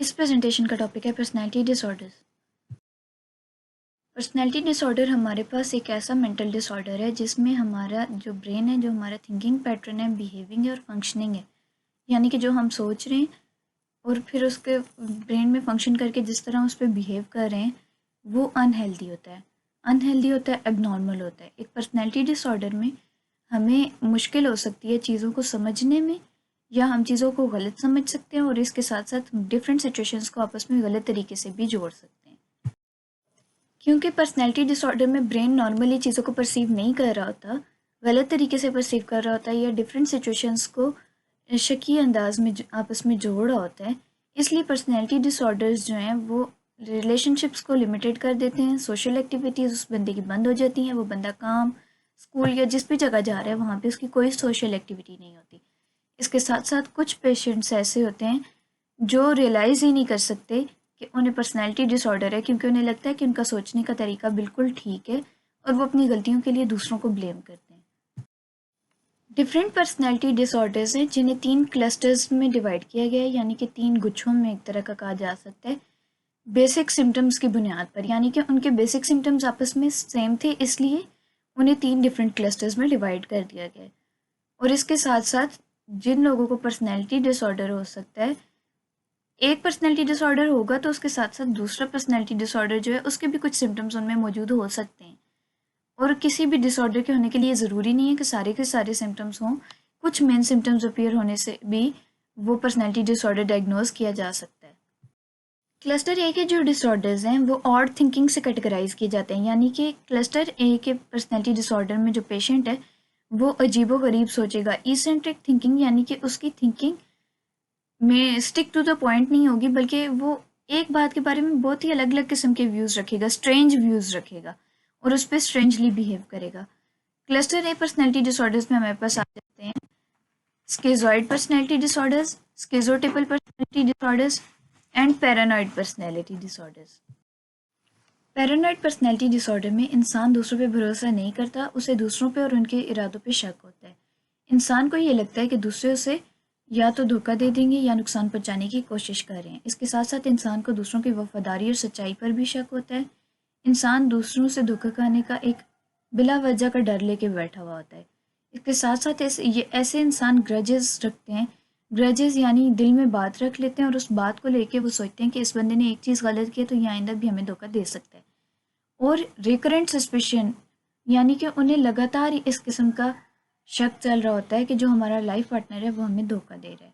इस प्रेजेंटेशन का टॉपिक है पर्सनैलिटी डिसऑर्डर्स। पर्सनैलिटी डिसऑर्डर हमारे पास एक ऐसा मेंटल डिसऑर्डर है जिसमें हमारा जो ब्रेन है, जो हमारा थिंकिंग पैटर्न है, बिहेविंग है और फंक्शनिंग है, यानी कि जो हम सोच रहे हैं और फिर उसके ब्रेन में फंक्शन करके जिस तरह उस पर बिहेव कर रहे हैं वो अनहेल्दी होता है। अनहेल्दी होता है, एबनॉर्मल होता है। एक पर्सनैलिटी डिसऑर्डर में हमें मुश्किल हो सकती है चीज़ों को समझने में, या हम चीज़ों को गलत समझ सकते हैं और इसके साथ साथ डिफरेंट सिचुएशंस को आपस में गलत तरीके से भी जोड़ सकते हैं। क्योंकि पर्सनैलिटी डिसऑर्डर में ब्रेन नॉर्मली चीज़ों को परसीव नहीं कर रहा होता, गलत तरीके से परसीव कर रहा होता है, या डिफरेंट सिचुएशंस को शकी अंदाज में आपस में जोड़ रहा होता है। इसलिए पर्सनैलिटी डिसऑर्डर्स जो हैं वो रिलेशनशिप्स को लिमिटेड कर देते हैं। सोशल एक्टिविटीज़ उस बंदे की बंद हो जाती हैं। वो बंदा काम, स्कूल या जिस भी जगह जा रहा है वहाँ पे उसकी कोई सोशल एक्टिविटी नहीं होती। इसके साथ साथ कुछ पेशेंट्स ऐसे होते हैं जो रियलाइज़ ही नहीं कर सकते कि उन्हें पर्सनैलिटी डिसऑर्डर है, क्योंकि उन्हें लगता है कि उनका सोचने का तरीका बिल्कुल ठीक है और वो अपनी गलतियों के लिए दूसरों को ब्लेम करते हैं। डिफरेंट पर्सनैलिटी डिसऑर्डर्स हैं जिन्हें 3 क्लस्टर्स में डिवाइड किया गया है, यानी कि 3 गुच्छों में एक तरह का कहा जा सकता है। बेसिक सिम्टम्स की बुनियाद पर, यानी कि उनके बेसिक सिम्टम्स आपस में सेम थे, इसलिए उन्हें 3 डिफरेंट क्लस्टर्स में डिवाइड कर दिया गया है। और इसके साथ साथ जिन लोगों को पर्सनैलिटी डिसऑर्डर हो सकता है, एक पर्सनैलिटी डिसऑर्डर होगा तो उसके साथ साथ दूसरा पर्सनैलिटी डिसऑर्डर जो है उसके भी कुछ सिम्टम्स उनमें मौजूद हो सकते हैं। और किसी भी डिसऑर्डर के होने के लिए ज़रूरी नहीं है कि सारे के सारे सिम्टम्स हों। कुछ मेन सिम्टम्स अपीयर होने से भी वो पर्सनैलिटी डिसऑर्डर डायग्नोज किया जा सकता है। क्लस्टर ए के जो डिसऑर्डर्स हैं वो ऑड थिंकिंग से कैटेगराइज किए जाते हैं, यानी कि क्लस्टर ए के पर्सनैलिटी डिसऑर्डर में जो पेशेंट है वो अजीबो गरीब सोचेगा। ईसेंट्रिक थिंकिंग, यानी कि उसकी थिंकिंग में स्टिक टू द पॉइंट नहीं होगी, बल्कि वो एक बात के बारे में बहुत ही अलग अलग किस्म के व्यूज़ रखेगा, स्ट्रेंज व्यूज़ रखेगा और उस पर स्ट्रेंजली बिहेव करेगा। क्लस्टर ए पर्सनैलिटी डिसऑर्डर्स में हमारे पास आ जाते हैं schizoid personality disorders, schizotypal personality disorders and paranoid personality disorders. Paranoid personality disorder में इंसान दूसरों पे भरोसा नहीं करता, उसे दूसरों पे और उनके इरादों पे शक होता है। इंसान को ये लगता है कि दूसरे उसे या तो धोखा दे देंगे या नुकसान पहुंचाने की कोशिश कर रहे हैं। इसके साथ साथ इंसान को दूसरों की वफादारी और सच्चाई पर भी शक होता है। इंसान दूसरों से धोखा खाने का एक बिला वजह का डर लेके बैठा हुआ होता है। इसके साथ साथ ऐसे इंसान ग्रजेस रखते हैं। ग्रजेस यानी दिल में बात रख लेते हैं और उस बात को लेके वो सोचते हैं कि इस बंदे ने एक चीज़ गलत की है तो ये आइंदा भी हमें धोखा दे सकता है। और रिकरेंट सस्पिशन, यानी कि उन्हें लगातार इस किस्म का शक चल रहा होता है कि जो हमारा लाइफ पार्टनर है वो हमें धोखा दे रहा है।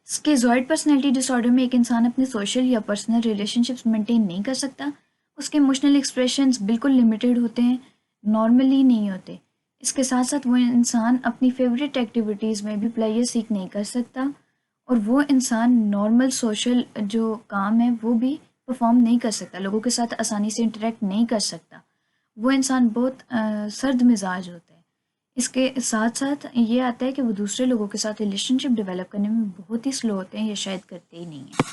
स्किज़ॉइड पर्सनैलिटी डिसऑर्डर में एक इंसान अपने सोशल या पर्सनल रिलेशनशिप्स मेंटेन नहीं कर सकता। उसके इमोशनल एक्सप्रेशंस बिल्कुल लिमिटेड होते हैं, नॉर्मली नहीं होते। इसके साथ साथ वो इंसान अपनी फेवरेट एक्टिविटीज़ में भी प्लेजर सीख नहीं कर सकता और वो इंसान नॉर्मल सोशल जो काम है वो भी परफॉर्म नहीं कर सकता, लोगों के साथ आसानी से इंटरेक्ट नहीं कर सकता। वो इंसान बहुत सर्द मिजाज होता है। इसके साथ साथ ये आता है कि वो दूसरे लोगों के साथ रिलेशनशिप डेवलप करने में बहुत ही स्लो होते हैं या शायद करते ही नहीं हैं।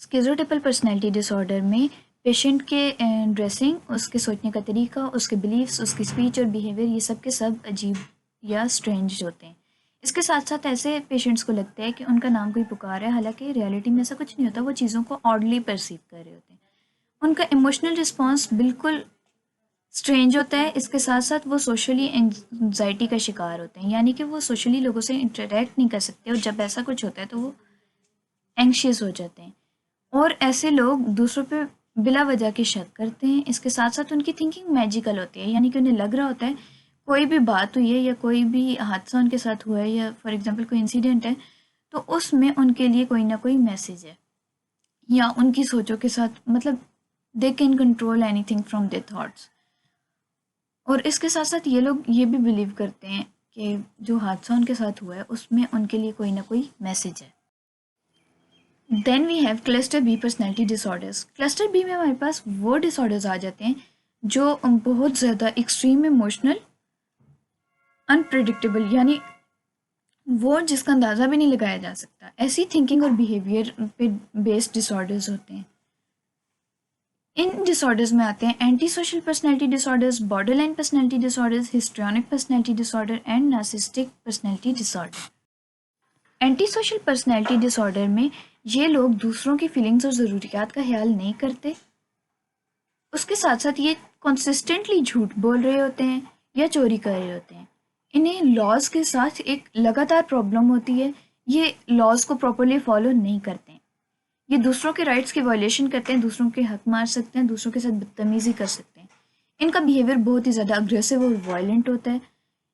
स्किज़ोटिपल पर्सनैलिटी डिसऑर्डर में पेशेंट के ड्रेसिंग, उसके सोचने का तरीका, उसके बिलीव्स, उसकी स्पीच और बिहेवियर, ये सब के सब अजीब या स्ट्रेंज होते हैं। इसके साथ साथ ऐसे पेशेंट्स को लगता है कि उनका नाम कोई पुकार है, हालांकि रियलिटी में ऐसा कुछ नहीं होता। वो चीज़ों को ऑडली परसीव कर रहे होते हैं। उनका इमोशनल रिस्पॉन्स बिल्कुल स्ट्रेंज होता है। इसके साथ साथ वो सोशली एंजाइटी का शिकार होते हैं, यानी कि वो सोशली लोगों से इंटरेक्ट नहीं कर सकते और जब ऐसा कुछ होता है तो वो एंग्शियस हो जाते हैं। और ऐसे लोग दूसरों पे बिला वजह के शक करते हैं। इसके साथ साथ उनकी थिंकिंग मैजिकल होती है, यानी कि उन्हें लग रहा होता है कोई भी बात हुई है या कोई भी हादसा उनके साथ हुआ है या फॉर एग्जांपल कोई इंसिडेंट है तो उसमें उनके लिए कोई ना कोई मैसेज है, या उनकी सोचों के साथ मतलब they can control anything from their thoughts. और इसके साथ साथ ये लोग ये भी बिलीव करते हैं कि जो हादसा उनके साथ हुआ है उसमें उनके लिए कोई ना कोई मैसेज है। Then we have cluster B personality disorders. Cluster B में हमारे पास वो डिसऑर्डर्स आ जाते हैं जो बहुत ज़्यादा एक्सट्रीम इमोशनल, अनप्रिडिक्टेबल, यानी वो जिसका अंदाज़ा भी नहीं लगाया जा सकता, ऐसी थिंकिंग और बिहेवियर पे बेस्ड डिसऑर्डर्स होते हैं। इन डिसऑर्डर्स में आते हैं anti social personality disorders, borderline personality disorders, histrionic personality disorder and narcissistic personality disorder. Anti social personality disorder में ये लोग दूसरों की फीलिंग्स और ज़रूरियात का ख्याल नहीं करते। उसके साथ साथ ये कंसिस्टेंटली झूठ बोल रहे होते हैं या चोरी कर रहे होते हैं। इन्हें लॉज के साथ एक लगातार प्रॉब्लम होती है, ये लॉज को प्रॉपरली फॉलो नहीं करते हैं। ये दूसरों के राइट्स की वायलेशन करते हैं, दूसरों के हक मार सकते हैं, दूसरों के साथ बदतमीजी कर सकते हैं। इनका बिहेवियर बहुत ही ज़्यादा अग्रेसिव और वायलेंट होता है।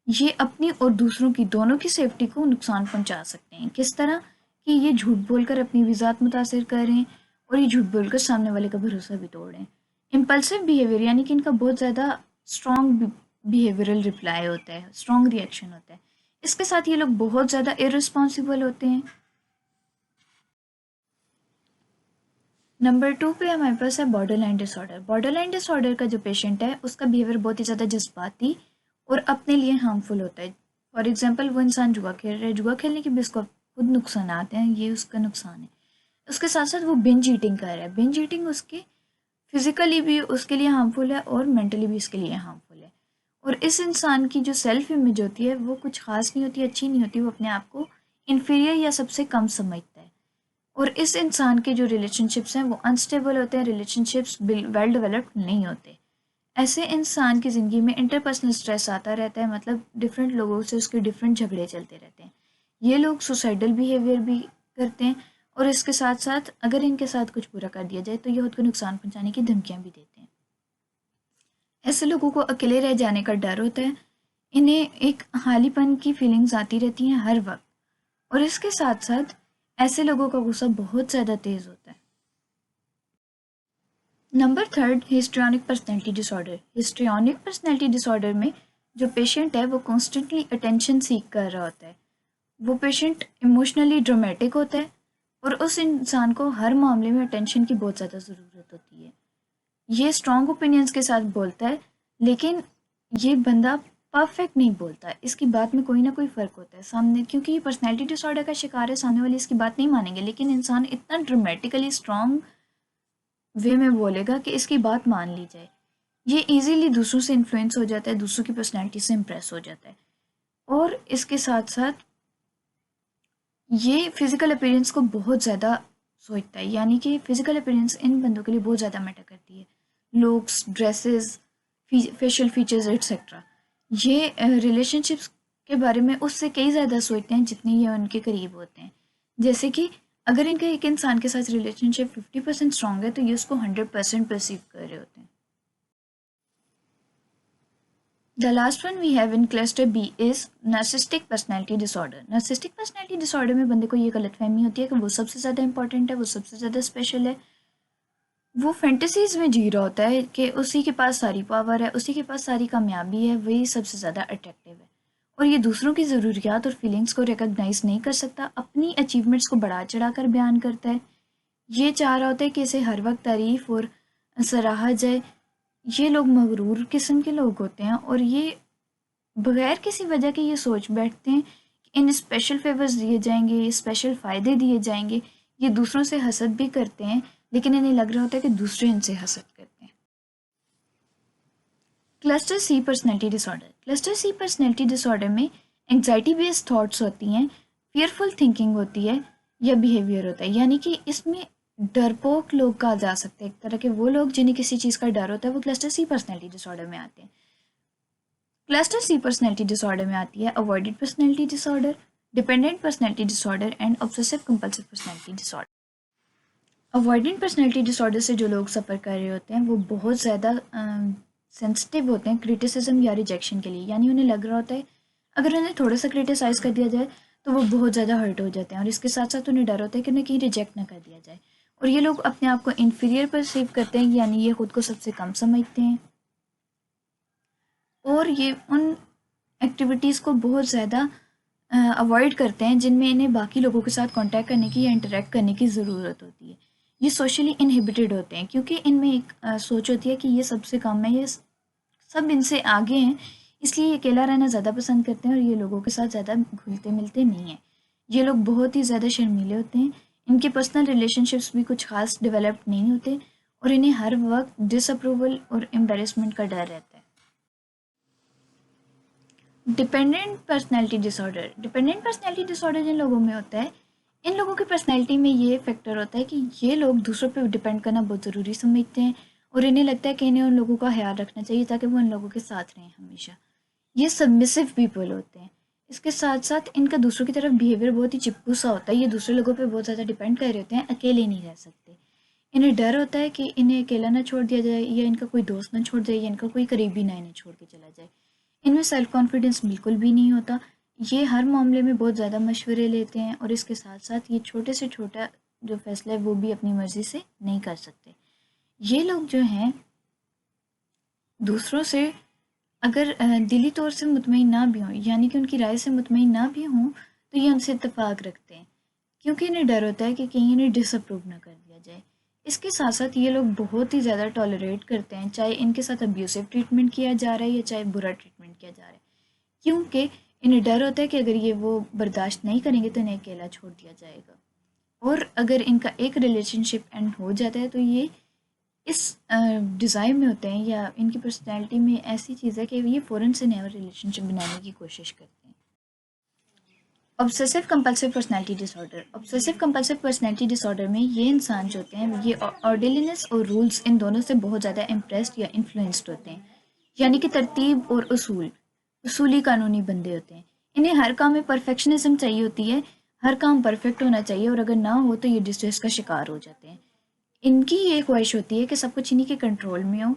ये अपनी और दूसरों की दोनों की सेफ्टी को नुकसान पहुंचा सकते हैं। किस तरह कि ये झूठ बोलकर अपनी विज़ात मुतासिर कर रहे हैं और ये झूठ बोलकर सामने वाले का भरोसा भी तोड़ रहे हैं। इम्पल्सिव बिहेवियर यानी कि इनका बहुत ज़्यादा स्ट्रॉन्ग बिहेवियरल रिप्लाई होता है, स्ट्रॉन्ग रिएक्शन होता है। इसके साथ ये लोग बहुत ज़्यादा इररिस्पॉन्सिबल होते हैं। नंबर 2 पे हमारे पास है बॉर्डरलाइन डिसऑर्डर। बॉर्डरलाइन डिसऑर्डर का जो पेशेंट है उसका बिहेवियर बहुत ही ज़्यादा जज्बाती और अपने लिए हार्मफुल होता है। फॉर एग्जांपल वो इंसान जुआ खेल रहा है, जुआ खेलने के भी उसको खुद नुकसान आते हैं, ये उसका नुकसान है। उसके साथ साथ वो बिंज ईटिंग कर रहा है। बिंज ईटिंग उसके फिजिकली भी उसके लिए हार्मफुल है और मेंटली भी उसके लिए हार्मफुल है। और इस इंसान की जो सेल्फ इमेज होती है वो कुछ खास नहीं होती, अच्छी नहीं होती। वो अपने आप को इन्फीरियर या सबसे कम समझता है। और इस इंसान के जो रिलेशनशिप्स हैं वो अनस्टेबल होते हैं, रिलेशनशिप्स वेल डेवलप्ड नहीं होते। ऐसे इंसान की ज़िंदगी में इंटरपर्सनल स्ट्रेस आता रहता है, मतलब डिफरेंट लोगों से उसके डिफरेंट झगड़े चलते रहते हैं। ये लोग सुसाइडल बिहेवियर भी करते हैं और इसके साथ साथ अगर इनके साथ कुछ बुरा कर दिया जाए तो ये खुद को नुकसान पहुंचाने की धमकियां भी देते हैं। ऐसे लोगों को अकेले रह जाने का डर होता है। इन्हें एक हालीपन की फीलिंग्स आती रहती हैं हर वक्त। और इसके साथ साथ ऐसे लोगों का गुस्सा बहुत ज़्यादा तेज़ होता है। Number 3 histrionic personality disorder. Histrionic personality disorder में जो पेशेंट है वो कॉन्स्टेंटली अटेंशन सीख कर रहा होता है। वो पेशेंट इमोशनली ड्रामेटिक होता है और उस इंसान को हर मामले में अटेंशन की बहुत ज़्यादा ज़रूरत होती है। ये स्ट्रॉन्ग ओपिनियंस के साथ बोलता है, लेकिन ये बंदा परफेक्ट नहीं बोलता। इसकी बात में कोई ना कोई फ़र्क होता है सामने, क्योंकि ये पर्सनैलिटी डिसऑर्डर का शिकार है। सामने वाले इसकी बात नहीं मानेंगे, लेकिन इंसान इतना ड्रामेटिकली स्ट्रॉन्ग वे में बोलेगा कि इसकी बात मान ली जाए। ये इजीली दूसरों से इन्फ्लुएंस हो जाता है, दूसरों की पर्सनैलिटी से इम्प्रेस हो जाता है। और इसके साथ साथ ये फिज़िकल अपीयरेंस को बहुत ज़्यादा सोचता है, यानी कि फिज़िकल अपीयरेंस इन बंदों के लिए बहुत ज़्यादा मैटर करती है। Looks, dresses, facial features etcetera. ये रिलेशनशिप्स के बारे में उससे कई ज़्यादा सोचते हैं जितने ये उनके करीब होते हैं। जैसे कि अगर इनका एक इंसान के साथ रिलेशनशिप 50% स्ट्रॉन्ग है तो ये उसको 100% परसीव कर रहे होते हैं। The last one we have in cluster B is narcissistic personality disorder. Narcissistic personality disorder में बंदे को ये गलतफहमी होती है कि वो सबसे ज़्यादा इंपॉर्टेंट है, वो सबसे ज़्यादा स्पेशल है। वो फैंटेसीज में जी रहा होता है कि उसी के पास सारी पावर है, उसी के पास सारी कामयाबी है, वही सबसे ज़्यादा अट्रैक्टिव है। और ये दूसरों की ज़रूरियात और फीलिंग्स को रिकॉग्नाइज नहीं कर सकता, अपनी अचीवमेंट्स को बढ़ा चढ़ा कर बयान करता है। ये चाह रहा होता है कि इसे हर वक्त तारीफ़ और सराहा जाए। ये लोग मगरूर किस्म के लोग होते हैं और ये बगैर किसी वजह के ये सोच बैठते हैं कि इन्हें स्पेशल फेवर्स दिए जाएंगे, ये स्पेशल फ़ायदे दिए जाएंगे। ये दूसरों से हसद भी करते हैं, लेकिन इन्हें लग रहा होता है कि दूसरे इनसे हसद करते हैं। Cluster C personality disorder. Cluster C personality disorder में एंग्जाइटी बेस्ड थॉट्स होती हैं, फियरफुल थिंकिंग होती है या बिहेवियर होता है, यानी कि इसमें डरपोक लोग कहा जा सकते हैं। एक तरह के वो लोग जिन्हें किसी चीज़ का डर होता है वो क्लस्टर सी पर्सनैलिटी डिसऑर्डर में आते हैं। क्लस्टर सी पर्सनैलिटी डिसऑर्डर में आती है avoided personality disorder, dependent personality disorder and obsessive compulsive personality disorder. Avoidant personality disorder से जो लोग सफ़र कर रहे होते हैं वो बहुत ज़्यादा सेंसिटिव होते हैं क्रिटिसिज्म या रिजेक्शन के लिए। यानी उन्हें लग रहा होता है अगर उन्हें थोड़ा सा क्रिटिसाइज़ कर दिया जाए तो वो बहुत ज़्यादा हर्ट हो जाते हैं, और इसके साथ साथ उन्हें डर होता है कि उन्हें कहीं रिजेक्ट ना कर दिया जाए। और ये लोग अपने आप को इन्फीरियर परसीव करते हैं, यानी ये खुद को सबसे कम समझते हैं और ये उन एक्टिविटीज़ को बहुत ज़्यादा अवॉइड करते हैं जिनमें इन्हें बाकी लोगों के साथ कांटेक्ट करने की या इंटरेक्ट करने की ज़रूरत होती है। ये सोशली इनहिबिटेड होते हैं क्योंकि इनमें एक सोच होती है कि ये सबसे कम है, ये सब इनसे आगे हैं, इसलिए ये अकेला रहना ज़्यादा पसंद करते हैं और ये लोगों के साथ ज़्यादा घुलते मिलते नहीं हैं। ये लोग बहुत ही ज़्यादा शर्मीले होते हैं, इनके पर्सनल रिलेशनशिप्स भी कुछ खास डेवलप्ड नहीं होते और इन्हें हर वक्त डिसअप्रूवल और एम्बेरसमेंट का डर रहता है। डिपेंडेंट पर्सनैलिटी डिसऑर्डर जिन लोगों में होता है, इन लोगों की पर्सनैलिटी में ये फैक्टर होता है कि ये लोग दूसरों पे डिपेंड करना बहुत ज़रूरी समझते हैं और इन्हें लगता है कि इन्हें उन लोगों का ख्याल रखना चाहिए ताकि वो उन लोगों के साथ रहें हमेशा। ये सबमिसिव पीपल होते हैं। इसके साथ साथ इनका दूसरों की तरफ बिहेवियर बहुत ही चिपकू सा होता है। ये दूसरे लोगों पे बहुत ज़्यादा डिपेंड कर रहे होते हैं, अकेले नहीं रह सकते। इन्हें डर होता है कि इन्हें अकेला ना छोड़ दिया जाए या इनका कोई दोस्त ना छोड़ जाए या इनका कोई करीबी ना इन्हें छोड़ के चला जाए। इनमें सेल्फ कॉन्फिडेंस बिल्कुल भी नहीं होता। ये हर मामले में बहुत ज़्यादा मशवरे लेते हैं और इसके साथ साथ ये छोटे से छोटा जो फैसला है वो भी अपनी मर्ज़ी से नहीं कर सकते। ये लोग जो हैं दूसरों से अगर दिली तौर से मुतमईन ना भी हों, यानी कि उनकी राय से मुतमईन ना भी हों, तो ये उनसे इत्तेफाक रखते हैं क्योंकि इन्हें डर होता है कि कहीं इन्हें डिसअप्रूव ना कर दिया जाए। इसके साथ साथ ये लोग बहुत ही ज़्यादा टॉलरेट करते हैं, चाहे इनके साथ अब्यूसिव ट्रीटमेंट किया जा रहा है या चाहे बुरा ट्रीटमेंट किया जा रहा है, क्योंकि इन्हें डर होता है कि अगर ये वो बर्दाश्त नहीं करेंगे तो इन्हें अकेला छोड़ दिया जाएगा। और अगर इनका एक रिलेशनशिप एंड हो जाता है तो ये इस डिज़ायर में होते हैं या इनकी पर्सनैलिटी में ऐसी चीज़ है कि ये फ़ौरन से नया रिलेशनशिप बनाने की कोशिश करते हैं। ऑब्सेसिव कंपल्सिव पर्सनैलिटी डिसऑर्डर में ये इंसान जो होते हैं ये ऑर्डिलीनेस और रूल्स इन दोनों से बहुत ज़्यादा इम्प्रेस्ड या इन्फ्लुएंस्ड होते हैं, यानी कि तरतीब और उसूली कानूनी बंदे होते हैं। इन्हें हर काम में परफेक्शनिज्म चाहिए होती है, हर काम परफेक्ट होना चाहिए और अगर ना हो तो ये डिस्ट्रेस का शिकार हो जाते हैं। इनकी ये ख्वाहिश होती है कि सब कुछ इन्हीं के कंट्रोल में हो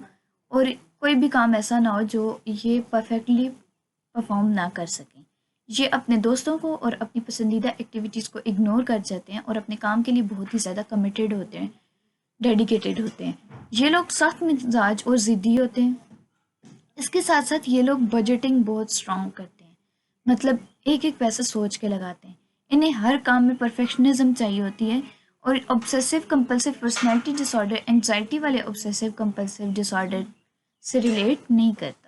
और कोई भी काम ऐसा ना हो जो ये परफेक्टली परफॉर्म ना कर सकें। ये अपने दोस्तों को और अपनी पसंदीदा एक्टिविटीज़ को इग्नोर कर जाते हैं और अपने काम के लिए बहुत ही ज़्यादा कमिटेड होते हैं, डेडिकेटेड होते हैं। ये लोग सख्त मिजाज और ज़िद्दी होते हैं। इसके साथ साथ ये लोग बजटिंग बहुत स्ट्रॉन्ग करते हैं, मतलब एक एक पैसा सोच के लगाते हैं। इन्हें हर काम में परफेक्शनिज्म चाहिए होती है और obsessive compulsive personality disorder anxiety वाले ऑब्सेसिव कंपल्सिव डिसऑर्डर से रिलेट नहीं करते।